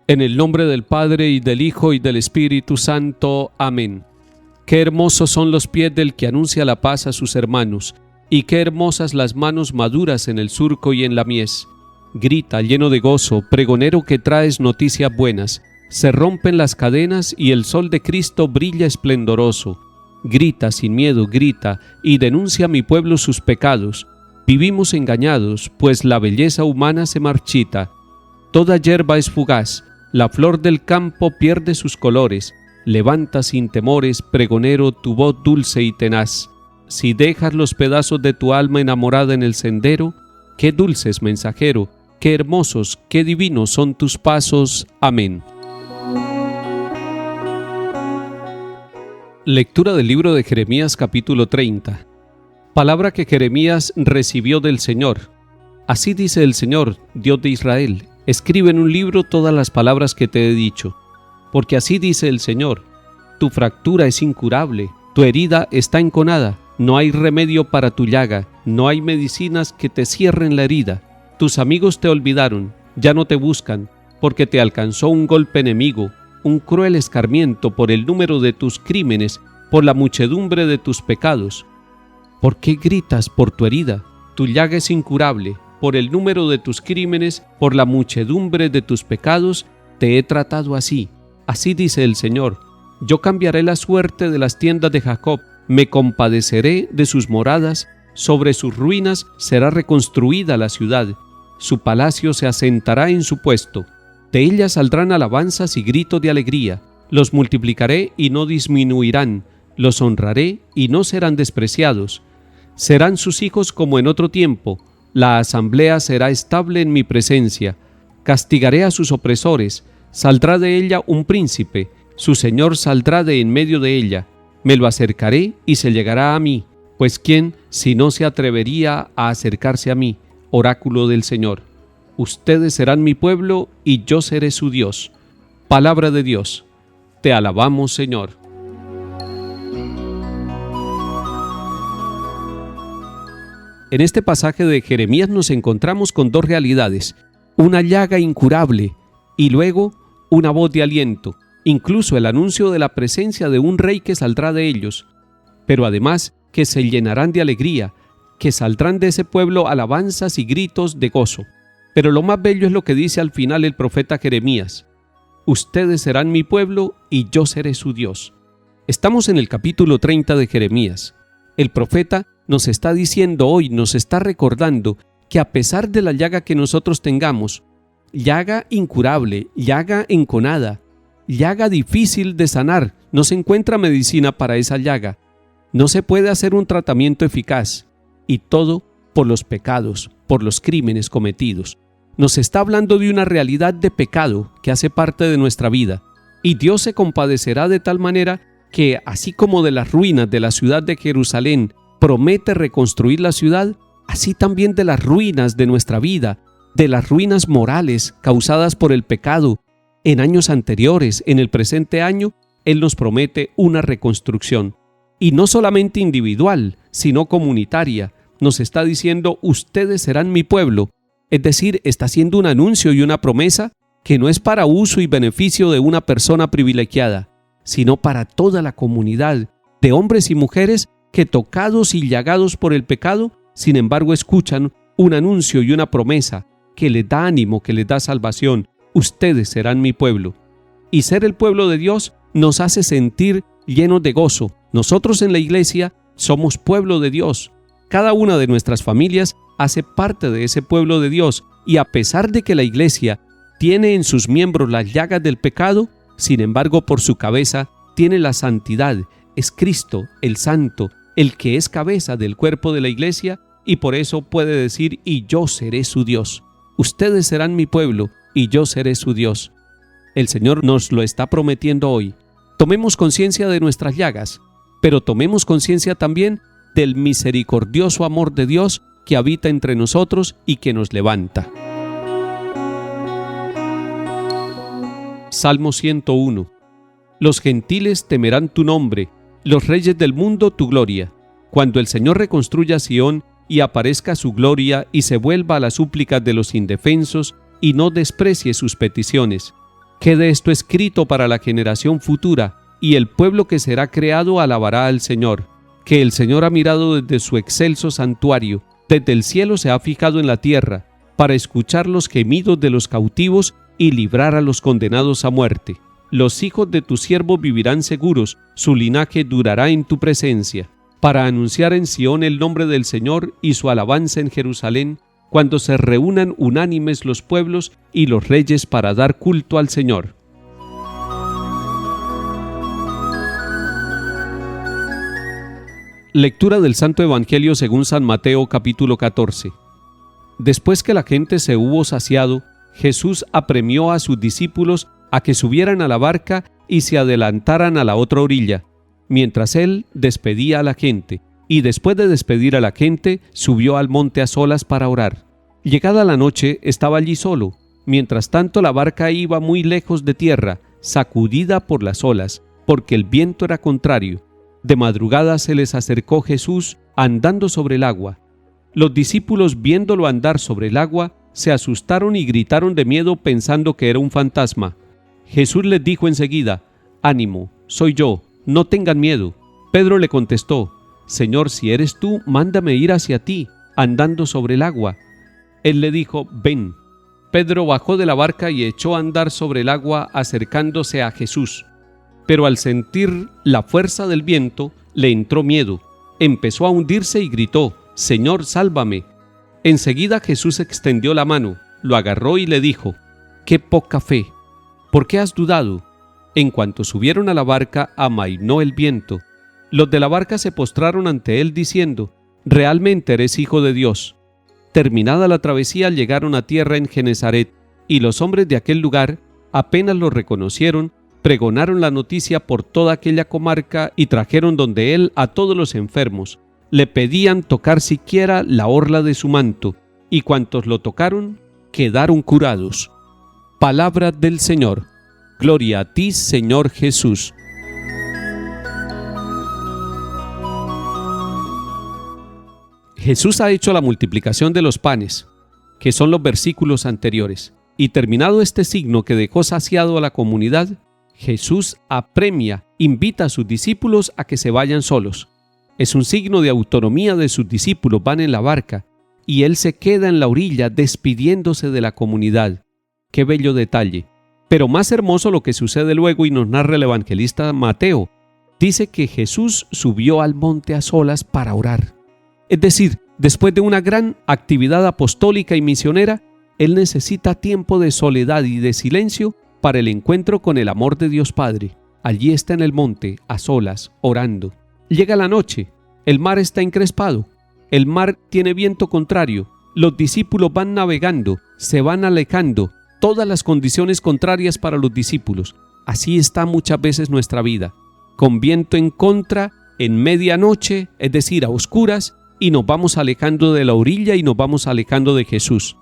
En el nombre del Padre, y del Hijo, y del Espíritu Santo. Amén. Qué hermosos son los pies del que anuncia la paz a sus hermanos, y qué hermosas las manos maduras en el surco y en la mies. Grita, lleno de gozo, pregonero que traes noticias buenas. Se rompen las cadenas y el sol de Cristo brilla esplendoroso. Grita sin miedo, grita, y denuncia a mi pueblo sus pecados. Vivimos engañados, pues la belleza humana se marchita. Toda hierba es fugaz, la flor del campo pierde sus colores. Levanta sin temores, pregonero, tu voz dulce y tenaz. Si dejas los pedazos de tu alma enamorada en el sendero, qué dulces, mensajero, qué hermosos, qué divinos son tus pasos. Amén. Lectura del libro de Jeremías capítulo 30. Palabra que Jeremías recibió del Señor. Así dice el Señor, Dios de Israel: escribe en un libro todas las palabras que te he dicho. Porque así dice el Señor: tu fractura es incurable, tu herida está enconada, no hay remedio para tu llaga, no hay medicinas que te cierren la herida. Tus amigos te olvidaron, ya no te buscan, porque te alcanzó un golpe enemigo, un cruel escarmiento por el número de tus crímenes, por la muchedumbre de tus pecados. ¿Por qué gritas por tu herida? Tu llaga es incurable, por el número de tus crímenes, por la muchedumbre de tus pecados, te he tratado así. Así dice el Señor: yo cambiaré la suerte de las tiendas de Jacob, me compadeceré de sus moradas, sobre sus ruinas será reconstruida la ciudad, su palacio se asentará en su puesto. De ella saldrán alabanzas y gritos de alegría. Los multiplicaré y no disminuirán, los honraré y no serán despreciados. Serán sus hijos como en otro tiempo, la asamblea será estable en mi presencia. Castigaré a sus opresores, saldrá de ella un príncipe, su señor saldrá de en medio de ella. Me lo acercaré y se llegará a mí, pues ¿quién si no se atrevería a acercarse a mí? Oráculo del Señor. Ustedes serán mi pueblo y yo seré su Dios. Palabra de Dios. Te alabamos, Señor. En este pasaje de Jeremías nos encontramos con dos realidades: una llaga incurable y luego una voz de aliento, incluso el anuncio de la presencia de un rey que saldrá de ellos, pero además que se llenarán de alegría, que saldrán de ese pueblo alabanzas y gritos de gozo. Pero lo más bello es lo que dice al final el profeta Jeremías: ustedes serán mi pueblo y yo seré su Dios. Estamos en el capítulo 30 de Jeremías. El profeta nos está diciendo hoy, nos está recordando que a pesar de la llaga que nosotros tengamos, llaga incurable, llaga enconada, llaga difícil de sanar, no se encuentra medicina para esa llaga, no se puede hacer un tratamiento eficaz, y todo por los pecados, por los crímenes cometidos. Nos está hablando de una realidad de pecado que hace parte de nuestra vida, y Dios se compadecerá de tal manera que, así como de las ruinas de la ciudad de Jerusalén promete reconstruir la ciudad, así también de las ruinas de nuestra vida, de las ruinas morales causadas por el pecado en años anteriores, en el presente año, Él nos promete una reconstrucción. Y no solamente individual, sino comunitaria. Nos está diciendo: ustedes serán mi pueblo. Es decir, está haciendo un anuncio y una promesa que no es para uso y beneficio de una persona privilegiada, sino para toda la comunidad de hombres y mujeres que, tocados y llagados por el pecado, sin embargo escuchan un anuncio y una promesa que les da ánimo, que les da salvación. Ustedes serán mi pueblo. Y ser el pueblo de Dios nos hace sentir llenos de gozo. Nosotros en la iglesia somos pueblo de Dios. Cada una de nuestras familias hace parte de ese pueblo de Dios, y a pesar de que la iglesia tiene en sus miembros las llagas del pecado, sin embargo por su cabeza tiene la santidad. Es Cristo, el Santo, el que es cabeza del cuerpo de la iglesia, y por eso puede decir: y yo seré su Dios. Ustedes serán mi pueblo y yo seré su Dios. El Señor nos lo está prometiendo hoy. Tomemos conciencia de nuestras llagas, pero tomemos conciencia también del misericordioso amor de Dios que habita entre nosotros y que nos levanta. Salmo 101. Los gentiles temerán tu nombre, los reyes del mundo tu gloria. Cuando el Señor reconstruya Sión y aparezca su gloria y se vuelva a las súplicas de los indefensos y no desprecie sus peticiones. Quede esto escrito para la generación futura, y el pueblo que será creado alabará al Señor, que el Señor ha mirado desde su excelso santuario, desde el cielo se ha fijado en la tierra, para escuchar los gemidos de los cautivos y librar a los condenados a muerte. Los hijos de tu siervo vivirán seguros, su linaje durará en tu presencia, para anunciar en Sión el nombre del Señor y su alabanza en Jerusalén, cuando se reúnan unánimes los pueblos y los reyes para dar culto al Señor. Lectura del Santo Evangelio según San Mateo capítulo 14. Después que la gente se hubo saciado, Jesús apremió a sus discípulos a que subieran a la barca y se adelantaran a la otra orilla, mientras él despedía a la gente, y después de despedir a la gente, subió al monte a solas para orar. Llegada la noche, estaba allí solo. Mientras tanto, la barca iba muy lejos de tierra, sacudida por las olas, porque el viento era contrario. De madrugada se les acercó Jesús andando sobre el agua. Los discípulos, viéndolo andar sobre el agua, se asustaron y gritaron de miedo pensando que era un fantasma. Jesús les dijo enseguida: «Ánimo, soy yo, no tengan miedo». Pedro le contestó: «Señor, si eres tú, mándame ir hacia ti, andando sobre el agua». Él le dijo: «Ven». Pedro bajó de la barca y echó a andar sobre el agua acercándose a Jesús. Pero al sentir la fuerza del viento, le entró miedo. Empezó a hundirse y gritó: «Señor, sálvame». Enseguida Jesús extendió la mano, lo agarró y le dijo: «Qué poca fe, ¿por qué has dudado?». En cuanto subieron a la barca, amainó el viento. Los de la barca se postraron ante él diciendo: «Realmente eres hijo de Dios». Terminada la travesía, llegaron a tierra en Genesaret, y los hombres de aquel lugar, apenas lo reconocieron, pregonaron la noticia por toda aquella comarca y trajeron donde él a todos los enfermos. Le pedían tocar siquiera la orla de su manto, y cuantos lo tocaron quedaron curados. Palabra del Señor. Gloria a ti, Señor Jesús. Jesús ha hecho la multiplicación de los panes, que son los versículos anteriores, y terminado este signo que dejó saciado a la comunidad, Jesús apremia, invita a sus discípulos a que se vayan solos. Es un signo de autonomía de sus discípulos, van en la barca, y él se queda en la orilla despidiéndose de la comunidad. ¡Qué bello detalle! Pero más hermoso lo que sucede luego y nos narra el evangelista Mateo. Dice que Jesús subió al monte a solas para orar. Es decir, después de una gran actividad apostólica y misionera, él necesita tiempo de soledad y de silencio para el encuentro con el amor de Dios Padre. Allí está en el monte, a solas, orando. Llega la noche, el mar está encrespado, el mar tiene viento contrario, los discípulos van navegando, se van alejando, todas las condiciones contrarias para los discípulos. Así está muchas veces nuestra vida, con viento en contra, en medianoche, es decir, a oscuras, y nos vamos alejando de la orilla y nos vamos alejando de Jesús.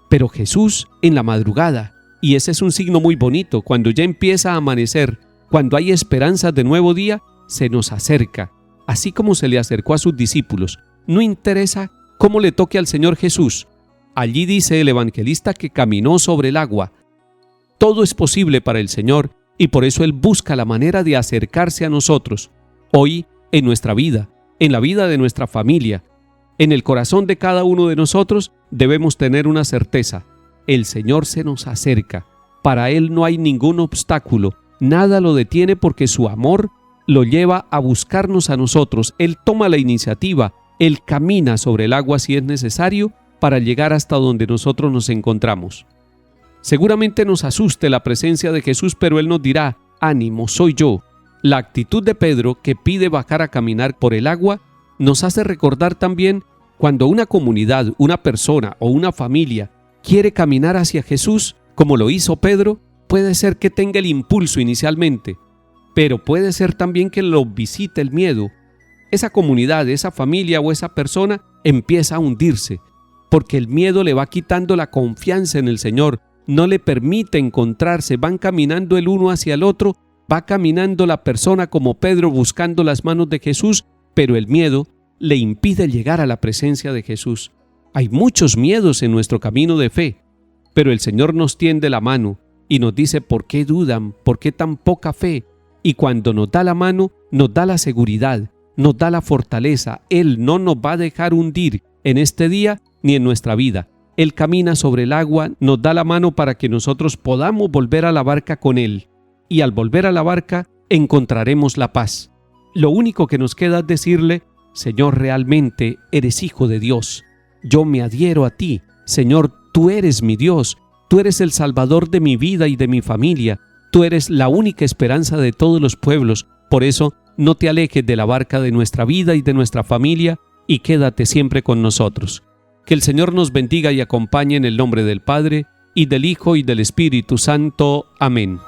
Pero Jesús en la madrugada, y ese es un signo muy bonito, cuando ya empieza a amanecer, cuando hay esperanzas de nuevo día, se nos acerca, así como se le acercó a sus discípulos. No interesa cómo le toque al Señor Jesús. Allí dice el evangelista que caminó sobre el agua. Todo es posible para el Señor y por eso Él busca la manera de acercarse a nosotros. Hoy, en nuestra vida, en la vida de nuestra familia, en el corazón de cada uno de nosotros, debemos tener una certeza: el Señor se nos acerca. Para Él no hay ningún obstáculo, nada lo detiene porque su amor lo lleva a buscarnos a nosotros. Él toma la iniciativa, Él camina sobre el agua si es necesario para llegar hasta donde nosotros nos encontramos. Seguramente nos asuste la presencia de Jesús, pero Él nos dirá: «Ánimo, soy yo». La actitud de Pedro, que pide bajar a caminar por el agua, nos hace recordar también cuando una comunidad, una persona o una familia quiere caminar hacia Jesús, como lo hizo Pedro, puede ser que tenga el impulso inicialmente, pero puede ser también que lo visite el miedo. Esa comunidad, esa familia o esa persona empieza a hundirse, porque el miedo le va quitando la confianza en el Señor, no le permite encontrarse, van caminando el uno hacia el otro, va caminando la persona como Pedro buscando las manos de Jesús, pero el miedo le impide llegar a la presencia de Jesús. Hay muchos miedos en nuestro camino de fe, pero el Señor nos tiende la mano, y nos dice por qué dudan, por qué tan poca fe. Y cuando nos da la mano, nos da la seguridad, nos da la fortaleza. Él no nos va a dejar hundir en este día ni en nuestra vida. Él camina sobre el agua, nos da la mano para que nosotros podamos volver a la barca con Él. Y al volver a la barca encontraremos la paz. Lo único que nos queda es decirle: Señor, realmente eres Hijo de Dios. Yo me adhiero a ti. Señor, tú eres mi Dios. Tú eres el Salvador de mi vida y de mi familia. Tú eres la única esperanza de todos los pueblos. Por eso, no te alejes de la barca de nuestra vida y de nuestra familia y quédate siempre con nosotros. Que el Señor nos bendiga y acompañe en el nombre del Padre, y del Hijo, y del Espíritu Santo. Amén.